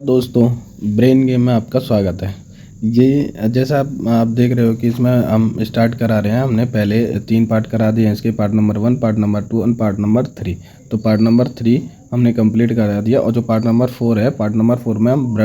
दोस्तों, brain game में आपका स्वागत है। ये जैसा आप देख रहे हो कि इसमें हम स्टार्ट करा रहे हैं। हमने पहले 3 पार्ट करा दिए हैं इसके, पार्ट नंबर 1, पार्ट नंबर 2 और पार्ट नंबर 3। तो पार्ट नंबर 3 हमने कंप्लीट करा दिया और जो पार्ट नंबर 4 है, पार्ट नंबर 4 में हम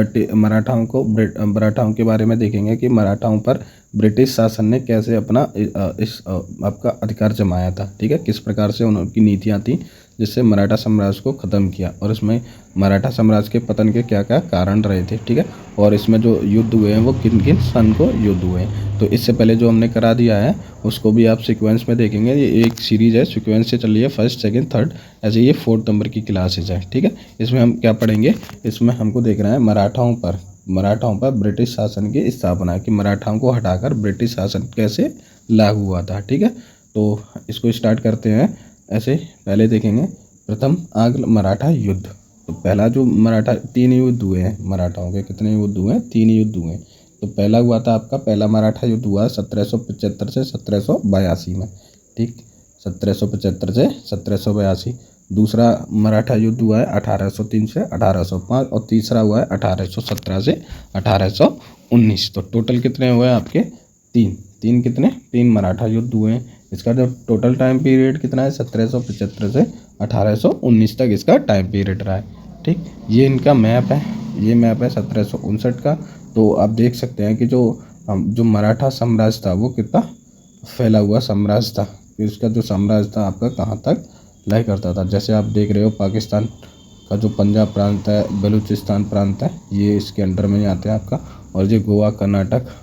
मराठाओं के बारे में देखेंगे कि मराठाओं पर ब्रिटिश शासन ने कैसे अपना इस आपका अधिकार जमाया था। ठीक है, किस प्रकार से उनकी नीतियाँ थी जिससे मराठा साम्राज्य को ख़त्म किया और इसमें मराठा साम्राज्य के पतन के क्या क्या कारण रहे थे। ठीक है, और इसमें जो युद्ध हुए हैं वो किन किन सन को युद्ध हुए हैं। तो इससे पहले जो हमने करा दिया है उसको भी आप सीक्वेंस में देखेंगे। ये एक सीरीज़ है, सीक्वेंस से चल रही है, फर्स्ट सेकंड थर्ड, ऐसे ये 4th नंबर की क्लासेज है। ठीक है, इसमें हम क्या पढ़ेंगे, इसमें हमको देखना है मराठाओं पर ब्रिटिश शासन की स्थापना, कि मराठाओं को हटाकर ब्रिटिश शासन कैसे लागू हुआ था। ठीक है, तो इसको स्टार्ट करते हैं। ऐसे पहले देखेंगे प्रथम आंग्ल मराठा युद्ध। तो पहला जो मराठा 3 युद्ध हुए हैं मराठाओं के, कितने युद्ध हुए हैं? 3 युद्ध हुए। तो पहला हुआ था आपका, पहला मराठा युद्ध हुआ 1775 से 1782 में। ठीक, 1775 से 1782। दूसरा मराठा युद्ध हुआ है 1803 से 1805 और तीसरा हुआ है 1817 से 1819। तो टोटल कितने हुए आपके? 3 कितने? 3 मराठा युद्ध हुए हैं। इसका जो टोटल टाइम पीरियड कितना है? 1775 से 1819 तक इसका टाइम पीरियड रहा है। ठीक, ये इनका मैप है, ये मैप है 1759 का। तो आप देख सकते हैं कि जो मराठा साम्राज्य था वो कितना फैला हुआ साम्राज्य था। इसका जो साम्राज्य था आपका कहाँ तक लय करता था। जैसे आप देख रहे हो पाकिस्तान का जो पंजाब प्रांत है, बलूचिस्तान प्रांत है, ये इसके अंडर में ही आते हैं आपका। और ये गोवा, कर्नाटक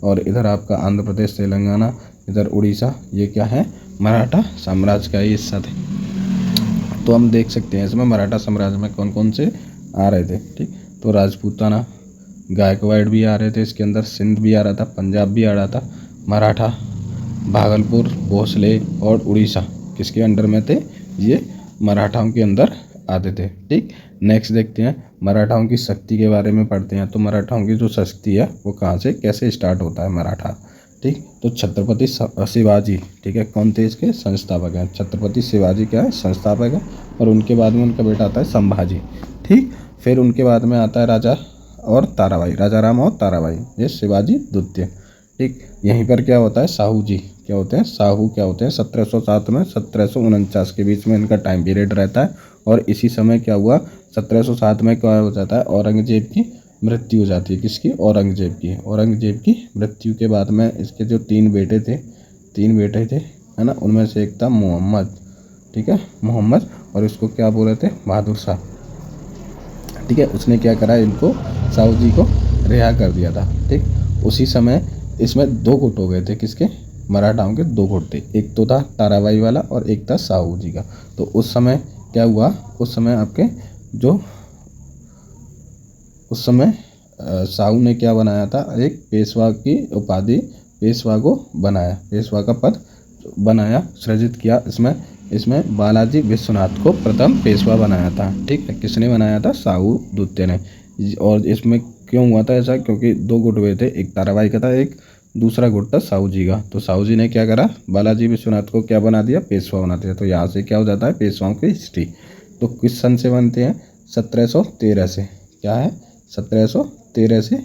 और इधर आपका आंध्र प्रदेश, तेलंगाना, इधर उड़ीसा, ये क्या है? मराठा साम्राज्य का ही हिस्सा थे। तो हम देख सकते हैं इसमें मराठा साम्राज्य में कौन कौन से आ रहे थे। ठीक, तो राजपूताना, गायकवाड़ भी आ रहे थे इसके अंदर, सिंध भी आ रहा था, पंजाब भी आ रहा था, मराठा, भागलपुर, भोसले और उड़ीसा किसके अंडर में थे? ये मराठाओं के अंदर आते थे। ठीक, नेक्स्ट देखते हैं मराठाओं की शक्ति के बारे में पढ़ते हैं। तो मराठाओं की जो शक्ति है वो कहाँ से कैसे स्टार्ट होता है मराठा। ठीक, तो छत्रपति शिवाजी, ठीक है, कौन थे इसके? संस्थापक हैं। छत्रपति शिवाजी क्या है? संस्थापक है। और उनके बाद में उनका बेटा आता है संभाजी। ठीक, फिर उनके बाद में आता है राजा राजाराम और ताराबाई, ये शिवाजी द्वितीय। ठीक, यहीं पर क्या होता है? साहू जी क्या होते हैं? साहू क्या होते हैं? 1707 में 1749 के बीच में इनका टाइम पीरियड रहता है। और इसी समय क्या हुआ? 1707 में क्या हो जाता है? औरंगजेब की मृत्यु हो जाती है। किसकी? औरंगजेब की। औरंगजेब की मृत्यु के बाद में इसके जो 3 बेटे थे, है ना, उनमें से एक था मोहम्मद। ठीक है, मोहम्मद, और इसको क्या बोले थे? बहादुर शाह। ठीक है, उसने क्या करा? इनको, साहू जी को रिहा कर दिया था। ठीक, उसी समय इसमें 2 गुट हो गए थे। किसके? मराठाओं के 2 गुट थे, एक तो था ताराबाई वाला और एक था साहू जी का। तो उस समय क्या हुआ? उस समय आपके जो उस समय साहू ने क्या बनाया था? एक पेशवा की उपाधि, पेशवा को बनाया, पेशवा का पद बनाया, सृजित किया। इसमें बालाजी विश्वनाथ को प्रथम पेशवा बनाया था। ठीक है, किसने बनाया था? साहू द्वितीय ने। और इसमें क्यों हुआ था ऐसा? क्योंकि 2 गुट हुए थे, एक ताराबाई का था, एक दूसरा गुट था साहू जी का। तो साहू जी ने क्या करा? बालाजी विश्वनाथ को क्या बना दिया? पेशवा बना दिया। तो यहाँ से क्या हो जाता है? पेशवाओं की हिस्ट्री। तो किस सन से बनते हैं? 1713 से। क्या है? 1713 से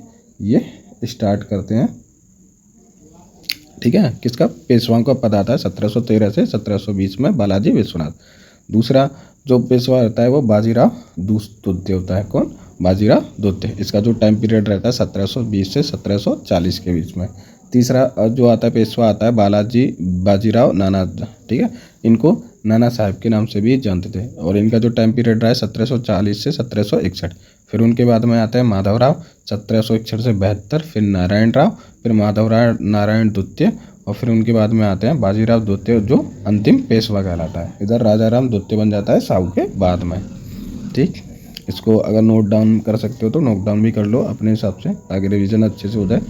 ये स्टार्ट करते हैं। ठीक है, किसका? पेशवाओं का पद आता है 1713 से 1720 में बालाजी विश्वनाथ। दूसरा जो पेशवा रहता है वो बाजीराव द्वितीय होता है। कौन? बाजीराव द्वितीय। इसका जो टाइम पीरियड रहता है 1720 से 1740 के बीच में। तीसरा जो आता है पेशवा आता है बाजीराव नाना। ठीक है, इनको नाना साहब के नाम से भी जानते थे। और इनका जो टाइम पीरियड रहा है 1740 से 1761। फिर उनके बाद में आता है माधवराव, 1761 से 72। फिर नारायण राव, फिर माधवराव नारायण द्वितीय, और फिर उनके बाद में आते हैं बाजीराव द्वितीय जो अंतिम पेशवा कहलाता है। इधर राजाराम द्वितीय बन जाता है साहू के बाद में। ठीक, इसको अगर नोट डाउन कर सकते हो तो नोट डाउन भी कर लो अपने हिसाब से, ताकि रिवीजन अच्छे से हो जाए।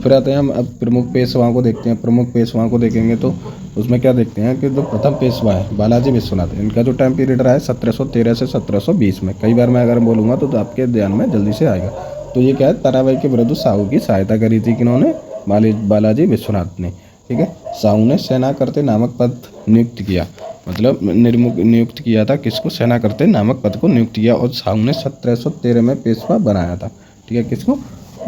फिर आते हैं हम अब प्रमुख पेशवाओं को देखते हैं। प्रमुख पेशवाओं को देखेंगे तो उसमें क्या देखते हैं कि जो प्रथम पेशवा है बालाजी विश्वनाथ, इनका जो टाइम पीरियड रहा है 1713 से 1720 में। कई बार मैं अगर बोलूँगा तो आपके ध्यान में जल्दी से आएगा। तो ये क्या है? ताराबाई के विरुद्ध साहू की सहायता करी थी। किन्होंने? बालाजी विश्वनाथ ने। ठीक है, साहू ने सेना करते नामक पद नियुक्त किया। मतलब नियुक्त किया था, किसको, सेनाकृत्य नामक पद को नियुक्त किया और शाहू ने 1713 में पेशवा बनाया था। ठीक है, किसको,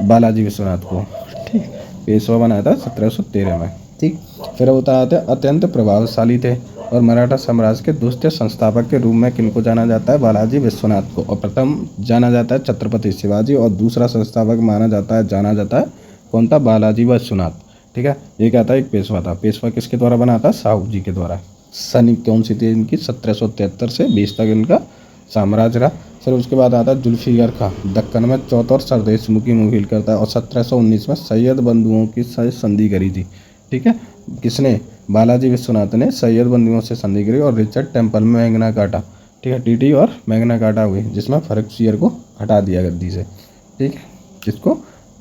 बालाजी विश्वनाथ को, ठीक, पेशवा बनाया था 1713 में। ठीक, फिर होता है अत्यंत प्रभावशाली थे और मराठा साम्राज्य के दूसरे संस्थापक के रूप में किनको जाना जाता है, बालाजी विश्वनाथ को, और प्रथम जाना जाता है छत्रपति शिवाजी और दूसरा संस्थापक जाना जाता है कौन था, बालाजी विश्वनाथ। ठीक है, ये क्या था, एक पेशवा था। पेशवा किसके द्वारा बना था, शाहू जी के द्वारा। सनी कौन सी थी इनकी, 1773 से 20 तक इनका साम्राज्य रहा। फिर उसके बाद आता है जुल्फिकार खां, दक्कन में चौथ और सरदेश मुखी मुहिल करता है और 1719 में सैयद बंधुओं की संधि करी थी। ठीक है, किसने, बालाजी विश्वनाथ ने सैयद बंधुओं से संधि करी और रिचर्ड टेम्पल में मैग्ना कार्टा, ठीक है, टीटी और मैग्ना कार्टा हुई, जिसमें फर्रुखसियर को हटा दिया गद्दी से। ठीक है, किसको,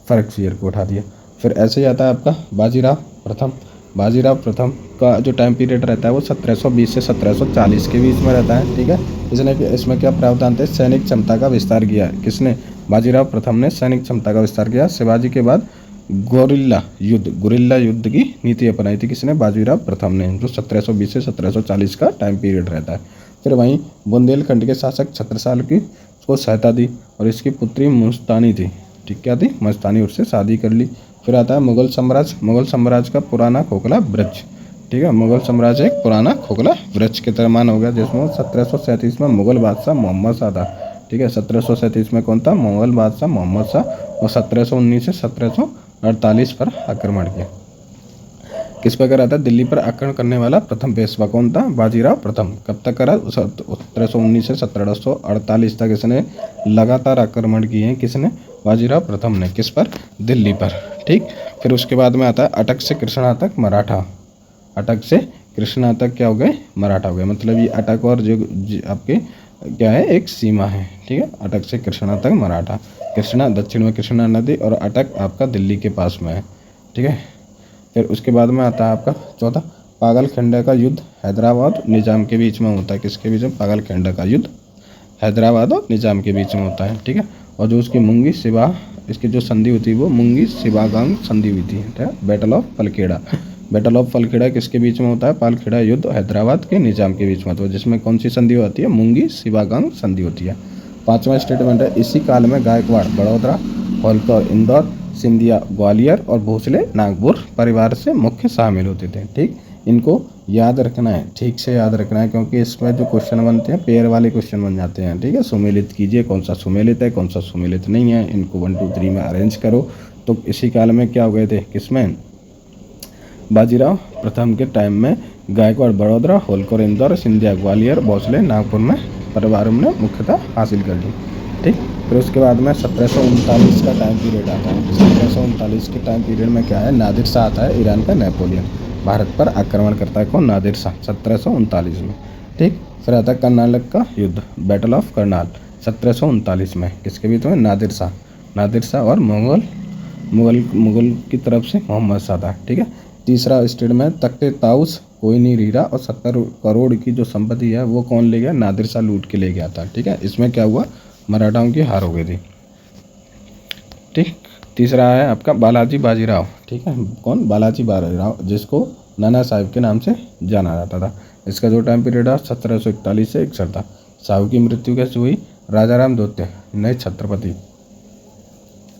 फर्रुखसियर को हटा दिया। फिर ऐसे ही आता है आपका बाजीराव प्रथम। बाजीराव प्रथम का जो टाइम पीरियड रहता है वो 1720 से 1740 के बीच में रहता है। ठीक है, इसमें क्या प्रावधान थे, सैनिक क्षमता का विस्तार किया। किसने, बाजीराव प्रथम ने सैनिक क्षमता का विस्तार किया। शिवाजी के बाद गुरिल्ला युद्ध की नीति अपनाई थी, किसने, बाजीराव प्रथम ने, जो 1720 से 1740 का टाइम पीरियड रहता है। फिर वहीं बुंदेलखंड के शासक छत्रसाल की उसको सहायता दी और इसकी पुत्री मुस्तानी थी। ठीक, क्या थी, मुस्तानी, उससे शादी कर ली। फिर आता है मुगल साम्राज्य का पुराना खोखला वृक्ष। ठीक है, मुगल साम्राज्य एक पुराना खोखला वृक्ष के तरमान हो गया, जिसमें 1737 में मुगल बादशाह मोहम्मद शाह था। ठीक है, 1737 में कौन था, मुगल बादशाह मोहम्मद शाह, और 1719 से 1748 पर आक्रमण किया। किस पर करा था, दिल्ली पर आक्रमण करने वाला प्रथम पेशवा कौन था, बाजीराव प्रथम। कब तक करा, 1719 से 1748 तक इसने लगातार आक्रमण किए हैं, किसने, बाजीराव प्रथम ने। किस पर, दिल्ली पर। ठीक, फिर उसके बाद में आता है अटक से कृष्णा तक मराठा। अटक से कृष्णा तक क्या हो गए, मराठा हो गए। मतलब ये अटक और जो आपके क्या है, एक सीमा है। ठीक है, अटक से कृष्णा तक मराठा। कृष्णा दक्षिण में कृष्णा नदी और अटक आपका दिल्ली के पास में है। ठीक है, फिर उसके बाद में आता है आपका चौथा, पागलखंड का युद्ध हैदराबाद और निजाम के बीच में होता है। किसके बीच में, पागलखंड का युद्ध हैदराबाद और निजाम के बीच में होता है। ठीक है, और जो उसकी मुंगी सिबा, इसकी जो संधि हुई थी वो मुंगी सिबागांग संधि हुई थी। ठीक है, बैटल ऑफ फलखेड़ा। बैटल ऑफ फलखेड़ा किसके बीच में होता है, पालखेड़ा युद्ध हैदराबाद के निजाम के बीच में होता है, जिसमें कौन सी संधि होती है, मुंगी सिबागांग संधि होती है। पांचवा स्टेटमेंट है, इसी काल में गायकवाड़ बड़ौदा, होलकर इंदौर, सिंधिया ग्वालियर और भोसले नागपुर परिवार से मुख्य शामिल होते थे। ठीक, इनको याद रखना है, ठीक से याद रखना है, क्योंकि इसमें जो क्वेश्चन बनते हैं पेयर वाले क्वेश्चन बन जाते हैं। ठीक है, सुमेलित कीजिए, कौन सा सुमेलित है कौन सा सुमेलित नहीं है, इनको 1 2 3 में अरेंज करो। तो इसी काल में क्या हो गए थे, किसमें, बाजीराव प्रथम के टाइम में गायकवाड़ बड़ौदा, होलकर इंदौर, सिंधिया ग्वालियर, भोसले नागपुर में परिवारों ने मुख्यतः हासिल कर ली। ठीक, फिर उसके बाद में 1739 का टाइम पीरियड आता है। 1739 के टाइम पीरियड में क्या है, नादिर शाह आता है, ईरान का नेपोलियन, भारत पर आक्रमण करता है। कौन, नादिर शाह, 1739 में। ठीक, फिर आता है कर्नाटक का युद्ध, बैटल ऑफ करनाल, 1739 में। किसके बीच में, नादिर शाह और मुगल की तरफ से मोहम्मद शाह था। ठीक है, तीसरा स्टेटमेंट, तख्ते ताउस कोई नहीं हीरा और 70 करोड़ की जो संपत्ति है वो कौन ले गया, नादिर शाह लूट के ले गया था। ठीक है, इसमें क्या हुआ, मराठाओं की हार हो गई थी। ठीक, तीसरा है आपका बालाजी बाजीराव। ठीक है, कौन, बालाजी बाजीराव, जिसको नाना साहिब के नाम से जाना जाता था। इसका जो टाइम पीरियड है 1741 से 61 था। साहू की मृत्यु कैसे हुई, राजाराम द्वितीय नए छत्रपति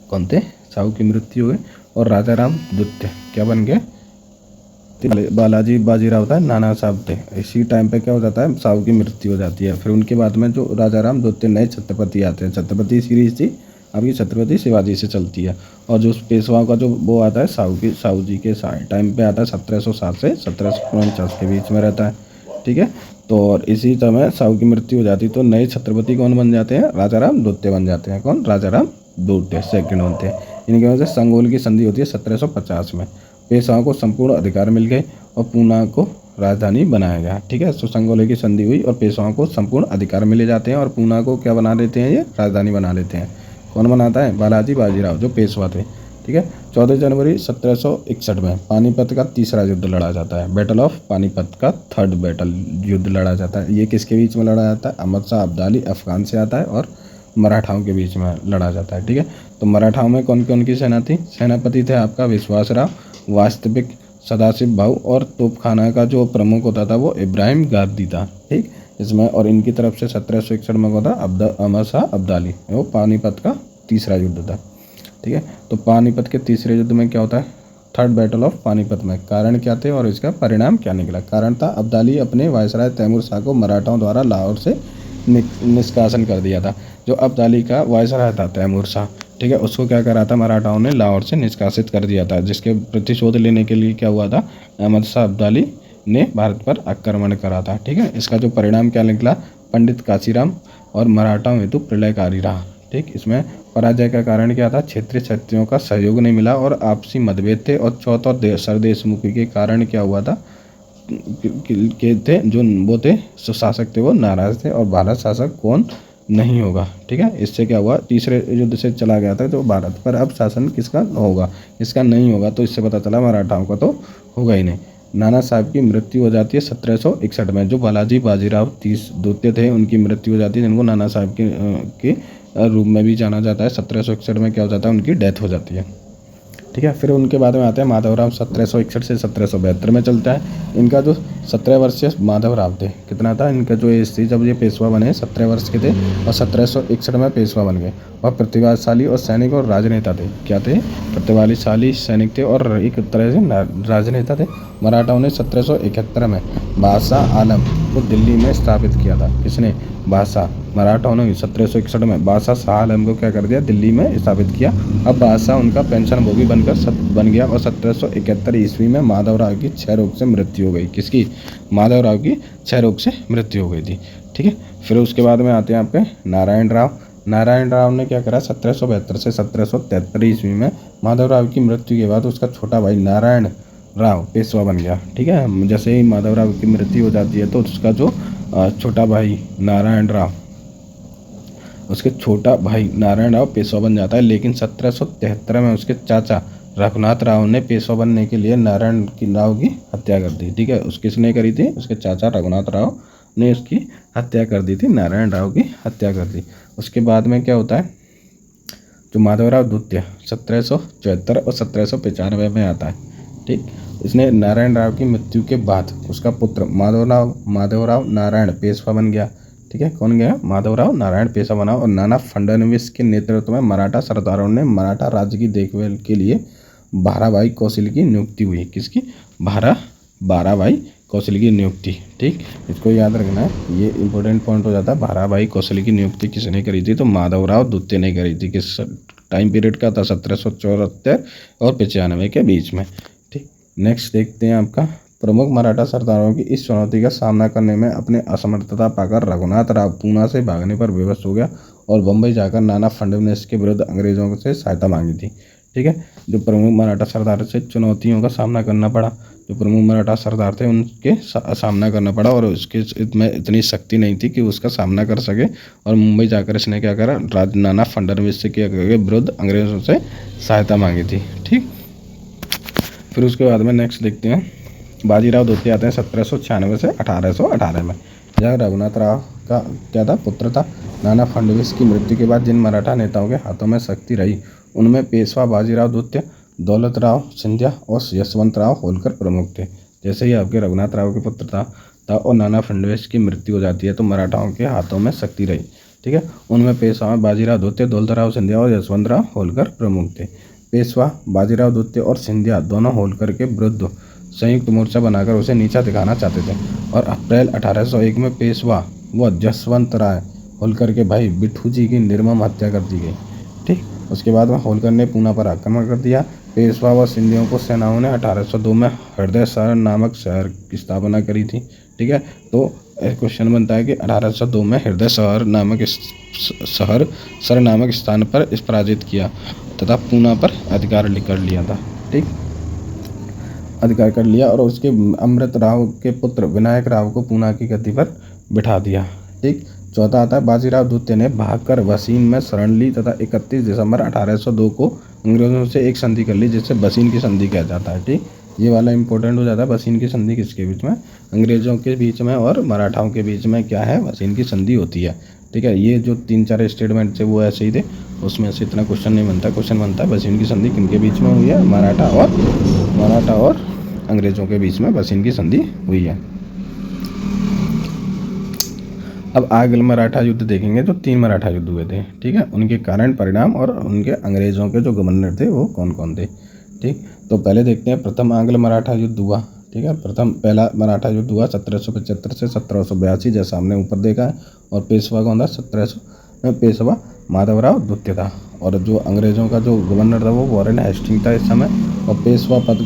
कौन थे, साहू की मृत्यु हुई और राजाराम द्वितीय क्या बन गए, बालाजी बाजीराव था, नाना साहब थे। इसी टाइम पे क्या हो जाता है, साहू की मृत्यु हो जाती है। फिर उनके बाद में जो राजाराम द्वितीय नए छत्रपति आते हैं, छत्रपति सीरीज थी आपकी छत्रपति शिवाजी से चलती है। और जो पेशवाओं का जो वो आता है साहू जी के टाइम पे आता है 1707 से 1749 के बीच में रहता है। ठीक है, तो और इसी समय साहू की मृत्यु हो जाती है तो नए छत्रपति कौन बन जाते हैं, राजाराम द्वितीय बन जाते हैं। कौन, राजाराम द्वितीय सेकंड बनते हैं। इनकी वजह से संगोल की संधि होती है 1750 में। पेशवाओं को संपूर्ण अधिकार मिल गए और पूना को राजधानी बनाया गया। ठीक है, तो संगोले की संधि हुई और पेशवाओं को संपूर्ण अधिकार मिले जाते हैं और पूना को क्या बना देते हैं, ये राजधानी बना लेते हैं। कौन बनाता है, बालाजी बाजीराव जो पेशवा थे। ठीक है, 14 जनवरी 1761 में पानीपत का तीसरा युद्ध लड़ा जाता है। बैटल ऑफ पानीपत का थर्ड बैटल युद्ध लड़ा जाता है। ये किसके बीच में लड़ा जाता है, अहमद शाह अब्दाली अफगान से आता है और मराठाओं के बीच में लड़ा जाता है। ठीक है, तो मराठाओं में कौन कौन की सेना थी, सेनापति थे आपका विश्वासराव, वास्तविक सदाशिव भाऊ और तोपखाना का जो प्रमुख होता था वो इब्राहिम गादी था। ठीक, इसमें और इनकी तरफ से 1761 में होता अहमद शाह अब्दाली, वो पानीपत का तीसरा युद्ध था। ठीक है, तो पानीपत के तीसरे युद्ध में क्या होता है, थर्ड बैटल ऑफ पानीपत में कारण क्या थे और इसका परिणाम क्या निकला। कारण था अब्दाली अपने वायसराय तैमूर शाह को मराठाओं द्वारा लाहौर से निष्कासन कर दिया था। जो अब्दाली का वायसराय था तैमूर शाह, ठीक है, उसको क्या करा था, मराठाओं ने लाहौर से निष्कासित कर दिया था, जिसके प्रतिशोध लेने के लिए क्या हुआ था, अहमद शाह अब्दाली ने भारत पर आक्रमण करा था। ठीक है, इसका जो परिणाम क्या निकला, पंडित काशीराम और मराठाओं हेतु प्रलयकारी रहा। ठीक, इसमें पराजय का कारण क्या था, क्षेत्रीय शक्तियों का सहयोग नहीं मिला और आपसी मतभेद थे। और चौथा सरदेशमुखी के कारण क्या हुआ था के थे जो वो थे शासक थे वो नाराज थे और भारत शासक कौन नहीं होगा। ठीक है, इससे क्या हुआ, तीसरे युद्ध से चला गया था, तो भारत पर अब शासन किसका होगा, किसका नहीं होगा। तो इससे पता चला मराठाओं का तो होगा ही नहीं। नाना साहब की मृत्यु हो जाती है 1761 में। जो बालाजी बाजीराव द्वितीय थे उनकी मृत्यु हो जाती है, जिनको नाना साहब के रूप में भी जाना जाता है। 1761 में क्या हो जाता है, उनकी डेथ हो जाती है। ठीक है, फिर उनके बाद में आते हैं माधवराव। 1761 से 1772 में चलता है। इनका जो 17 वर्षीय माधवराव थे, कितना था इनका जो एज थी जब ये पेशवा बने, 17 वर्ष के थे और 1761 में पेशवा बन गए। और प्रतिभाशाली और सैनिक और राजनेता थे। क्या थे, प्रतिभाशाली सैनिक थे और एक तरह से राजनेता थे। मराठाओं ने 1771 में बादशाह आलम को दिल्ली में स्थापित किया था। किसने, बादशाह, मराठाओं ने 1761 में बादशाह शाह आलम को क्या कर दिया, दिल्ली में स्थापित किया। अब बादशाह उनका पेंशन भोगी बन गया और 1771 ईस्वी में माधवराव की क्षय रोग से मृत्यु हो गई। किसकी, माधवराव की क्षय रोग से मृत्यु हो गई थी। ठीक है, फिर उसके बाद में आते हैं आपके नारायण राव। नारायण राव ने क्या करा, 1772 से 1773 ईस्वी में माधवराव की मृत्यु के बाद उसका छोटा भाई नारायण राव पेशवा बन गया। ठीक है, जैसे ही माधवराव की मृत्यु हो जाती है तो उसका जो छोटा भाई नारायण राव, उसके छोटा भाई नारायण राव पेशवा बन जाता है। लेकिन 1773 में उसके चाचा रघुनाथ राव ने पेशवा बनने के लिए नारायण राव की हत्या कर दी। ठीक है, किसने करी थी, उसके चाचा रघुनाथ राव ने उसकी हत्या कर दी थी, नारायण राव की हत्या कर दी। उसके बाद में क्या होता है, जो माधवराव द्वितीय 1774 और 1795 में आता है। ठीक, इसने नारायण राव की मृत्यु के बाद उसका पुत्र माधवराव नारायण पेशवा बन गया। ठीक है, कौन गया, माधवराव नारायण पेशवा बना। और नाना फडणवीस के नेतृत्व में मराठा सरदारों ने मराठा राज्य की देखभाल के लिए भाराभाई कौशल की नियुक्ति हुई। किसकी, भाराभाई कौशल की नियुक्ति। ठीक, इसको याद रखना है, ये इंपॉर्टेंट पॉइंट हो जाता है। भाराभाई कौशल की नियुक्ति किसने करी थी, तो माधवराव द्वितीय ने करी थी। किस टाइम पीरियड का था, 1774 और 95 के बीच में। ठीक, नेक्स्ट देखते हैं आपका, प्रमुख मराठा सरदारों की इस चुनौती का सामना करने में अपने असमर्थता पाकर रघुनाथ राव पूना से भागने पर विवश हो गया और बम्बई जाकर नाना फडणवीस के विरुद्ध अंग्रेजों से सहायता मांगी थी। ठीक है, जो प्रमुख मराठा सरदार से चुनौतियों का सामना करना पड़ा, जो प्रमुख मराठा सरदार थे उनके सामना करना पड़ा और उसके में इतनी शक्ति नहीं थी कि उसका सामना कर सके। और मुंबई जाकर इसने क्या करा, नाना फडणवीस के विरुद्ध अंग्रेजों से सहायता मांगी थी। ठीक, फिर उसके बाद में नेक्स्ट देखते हैं, बाजीराव द्वितीय आते हैं 1796 से 1818 में। यह रघुनाथ राव का क्या था, पुत्र था। नाना फडणवीस की मृत्यु के बाद जिन मराठा नेताओं के हाथों में शक्ति रही उनमें पेशवा बाजीराव द्वितीय, दौलत राव सिंधिया और यशवंत राव होलकर प्रमुख थे। जैसे ही आपके रघुनाथ राव के पुत्र था और नाना फडणवीस की मृत्यु हो जाती है तो मराठाओं के हाथों में शक्ति रही। ठीक है, उनमें पेशवा बाजीराव द्वितीय, दौलत राव सिंधिया और यशवंत राव होलकर प्रमुख थे। पेशवा बाजीराव द्वितीय और सिंधिया दोनों होलकर के विरुद्ध संयुक्त मोर्चा बनाकर उसे नीचा दिखाना चाहते थे और अप्रैल 1801 में पेशवा व जसवंत राय होलकर के भाई बिट्ठू जी की निर्मम हत्या कर दी गई। ठीक, उसके बाद में होलकर ने पूना पर आक्रमण कर दिया। पेशवा व सिंधियों को सेनाओं ने 1802 में हृदय शहर नामक शहर की स्थापना करी थी। ठीक है, तो क्वेश्चन बनता है कि 1802 में हृदय शहर नामक स्थान पर इस पराजित किया तथा पूना पर अधिकार कर लिया था। ठीक, अधिकार कर लिया और उसके अमृत राव के पुत्र विनायक राव को पूना की गद्दी पर बिठा दिया। ठीक, चौथा आता है, बाजीराव द्वितीय ने भागकर वसीन में शरण ली तथा 31 दिसंबर 1802 को अंग्रेजों से एक संधि कर ली, जिससे वसीन की संधि कहा जाता है। ठीक, ये वाला इंपॉर्टेंट हो जाता है। वसीन की संधि किसके बीच में, अंग्रेजों के बीच में और मराठाओं के बीच में क्या है, वसीन की संधि होती है। ठीक है, ये जो 3-4 स्टेटमेंट थे वो ऐसे ही थे, उसमें से इतना क्वेश्चन नहीं बनता। क्वेश्चन बनता है वसीन की संधि किनके बीच में हुई है, मराठा और अंग्रेज़ों के बीच में बस इनकी संधि हुई है। अब आगे मराठा युद्ध देखेंगे तो 3 मराठा युद्ध हुए थे, ठीक है। उनके कारण, परिणाम और उनके अंग्रेज़ों के जो गवर्नर थे वो कौन कौन थे, ठीक। तो पहले देखते हैं प्रथम आंग्ल मराठा युद्ध हुआ, ठीक है। पहला मराठा युद्ध हुआ 1775 से 1782, जैसा हमने ऊपर देखा है। और पेशवा कौन था, 1700 में पेशवा माधवराव द्वितीय था। और जो अंग्रेज़ों का जो गवर्नर था वो वॉरेन हेस्टिंग था इस समय। और पेशवा पद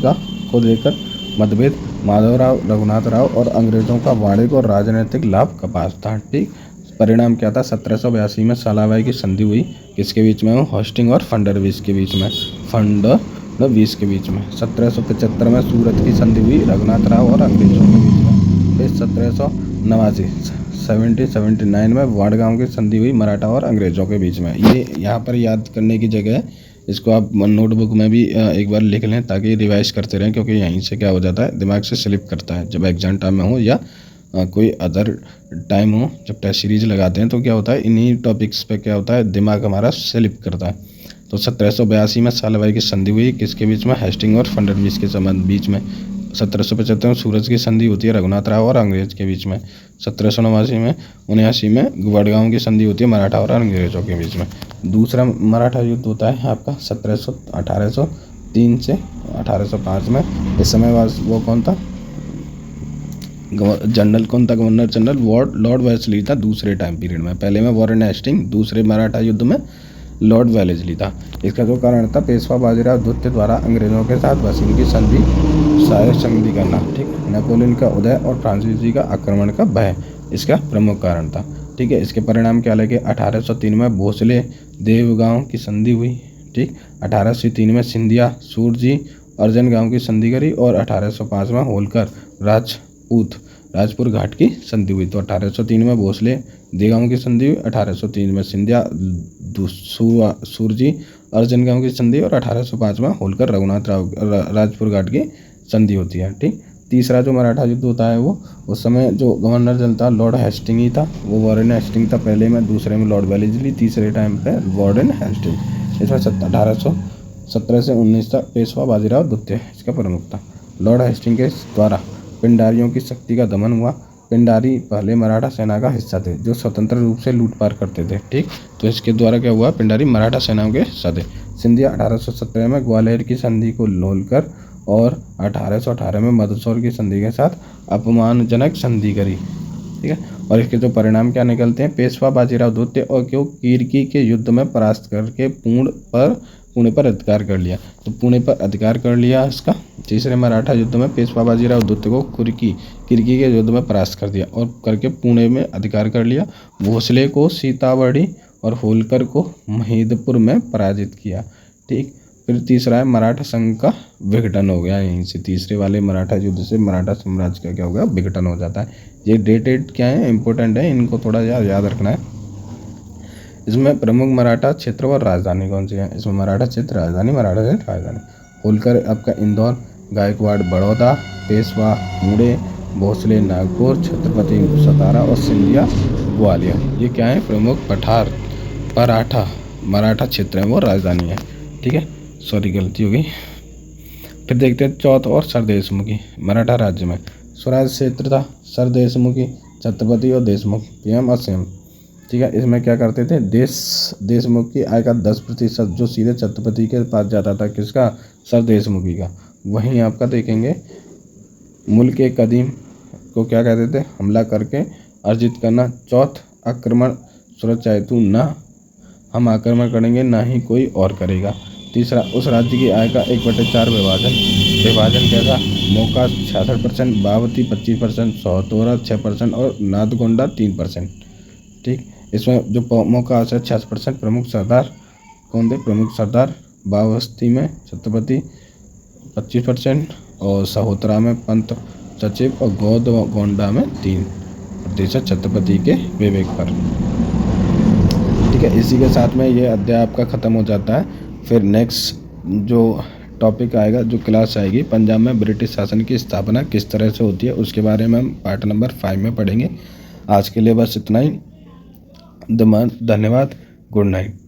को लेकर मतभेद माधवराव, रघुनाथ राव और अंग्रेज़ों का वाणिज्यिक और राजनीतिक लाभ का पास था, ठीक। परिणाम क्या था, 1782 में सालाबाई की संधि हुई, किसके बीच में, होस्टिंग और फंडरविस के बीच में, फंडरविस के बीच में। 1775 में सूरत की संधि हुई रघुनाथ राव और अंग्रेज़ों के बीच में। फिर 1779 में वाड़गांव की संधि हुई मराठा और अंग्रेज़ों के बीच में। ये यहाँ पर याद करने की जगह है, इसको आप नोटबुक में भी एक बार लिख लें ताकि रिवाइज करते रहें, क्योंकि यहीं से क्या हो जाता है, दिमाग से स्लिप करता है। जब एग्जाम टाइम में हो या कोई अदर टाइम हो, जब टेस्ट सीरीज लगाते हैं तो क्या होता है, इन्हीं टॉपिक्स पे क्या होता है, दिमाग हमारा स्लिप करता है। तो 1782 में सालाबाई की संधि हुई, किसके बीच में, हेस्टिंग और फंडरविस के संबंध बीच में। 1775 में सूरज की संधि होती है रघुनाथ राव और अंग्रेज के बीच में। 1779 में वडगांव की संधि होती है मराठा और अंग्रेजों के बीच में। दूसरा मराठा युद्ध होता है आपका 1803 से 1805 में। इस समय वो कौन था, जनरल कौन था, गवर्नर जनरल लॉर्ड वेलेस्ली था दूसरे टाइम पीरियड में। पहले में वॉरेन हेस्टिंग, दूसरे मराठा युद्ध में लॉर्ड वेलेस्ली था। इसका जो कारण था, पेशवा बाजीराव द्वितीय द्वारा अंग्रेजों के साथ वसीम की संधि करना, ठीक। नेपोलियन का उदय और फ्रांसीसी का आक्रमण का भय इसका प्रमुख कारण था, ठीक है। इसके परिणाम क्या लगे, 1803 में भोसले देवगांव की संधि हुई, ठीक। 1803 में सिंधिया सूरजी अर्जन गांव की संधि करी और 1805 में होलकर राजपुर घाट की संधि हुई। तो 1803 में भोसले देगांव की संधि हुई, 1803 में सिंधिया सूरजी अर्जन गांव की संधि और 1805 में होलकर रघुनाथ राजपुर घाट की संधि होती है, ठीक। तीसरा जो मराठा युद्ध होता है वो उस समय जो गवर्नर जनरल था लॉर्ड हेस्टिंग ही था, वो वॉरेन हेस्टिंग था पहले में, दूसरे में लॉर्ड वेलेस्ली, तीसरे टाइम पे वॉरेन हेस्टिंग। इसमें 1817 से 19 तक पेशवा बाजीराव द्वितीय इसका प्रमुख था। लॉर्ड हेस्टिंग के द्वारा पिंडारियों की शक्ति का दमन हुआ। पिंडारी पहले मराठा सेना का हिस्सा थे जो स्वतंत्र रूप से लूटपाट करते थे, ठीक। तो इसके द्वारा क्या हुआ, पिंडारी मराठा सेनाओं के हिस्सा थे। सिंधिया 1817 में ग्वालियर की संधि को लोलकर और 1818 में मंदसौर की संधि के साथ अपमानजनक संधि करी, ठीक है। और इसके जो परिणाम क्या निकलते हैं, पेशवा बाजीराव द्वितीय और क्यों कीर्की के युद्ध में परास्त करके पुणे पर अधिकार कर लिया। तो पुणे पर अधिकार कर लिया इसका। तीसरे मराठा युद्ध में पेशवा बाजीराव द्वितीय को कीर्की के युद्ध में परास्त कर दिया और करके पुणे में अधिकार कर लिया। भोसले को सीतामढ़ी और होलकर को महिदपुर में पराजित किया, ठीक। फिर तीसरा है मराठा संघ का विघटन हो गया। यहीं से तीसरे वाले मराठा युद्ध से मराठा साम्राज्य का क्या हो गया, विघटन हो जाता है। ये डेटेड क्या है, इंपॉर्टेंट है, इनको थोड़ा याद रखना है। इसमें प्रमुख मराठा क्षेत्र और राजधानी कौन सी है, इसमें मराठा क्षेत्र राजधानी, मराठा क्षेत्र राजधानी। होलकर आपका इंदौर, गायकवाड़ बड़ौदा, पेशवा पुणे, भोसले नागपुर, छत्रपति सतारा और सिंधिया ग्वालियर। ये क्या है, प्रमुख मराठा क्षेत्र है, वो राजधानी है, ठीक है। सॉरी गलती हो गई। फिर देखते हैं चौथ और सरदेशमुखी। मराठा राज्य में स्वराज क्षेत्र था, सरदेशमुखी, छत्रपति और देशमुख, पीएम और सीएम, ठीक है। इसमें क्या करते थे, देशमुख की आय का 10% जो सीधे छत्रपति के पास जाता था, किसका, सरदेशमुखी का। वहीं आपका देखेंगे मुल्क के कदीम को क्या कहते थे, हमला करके अर्जित करना। चौथ आक्रमण सुरक्षा हेतु, ना हम आक्रमण करेंगे ना ही कोई और करेगा। तीसरा उस राज्य की आय का 1/4 विभाजन क्या था, मोका 66%, बावती 25%, सौतोरा 6% और नादगोंडा 3%, ठीक। इसमें जो मोका से 66% प्रमुख सरदार कौन थे, प्रमुख सरदार बावस्ती में छत्रपति 25% और सहोतरा में पंत सचिव और गोंडा में 3% छत्रपति के विवेक पर, ठीक है। इसी के साथ में ये अध्याय आपका ख़त्म हो जाता है। फिर नेक्स्ट जो टॉपिक आएगा, जो क्लास आएगी, पंजाब में ब्रिटिश शासन की स्थापना किस तरह से होती है, उसके बारे में हम पार्ट नंबर 5 में पढ़ेंगे। आज के लिए बस इतना ही। धन्यवाद। Good night.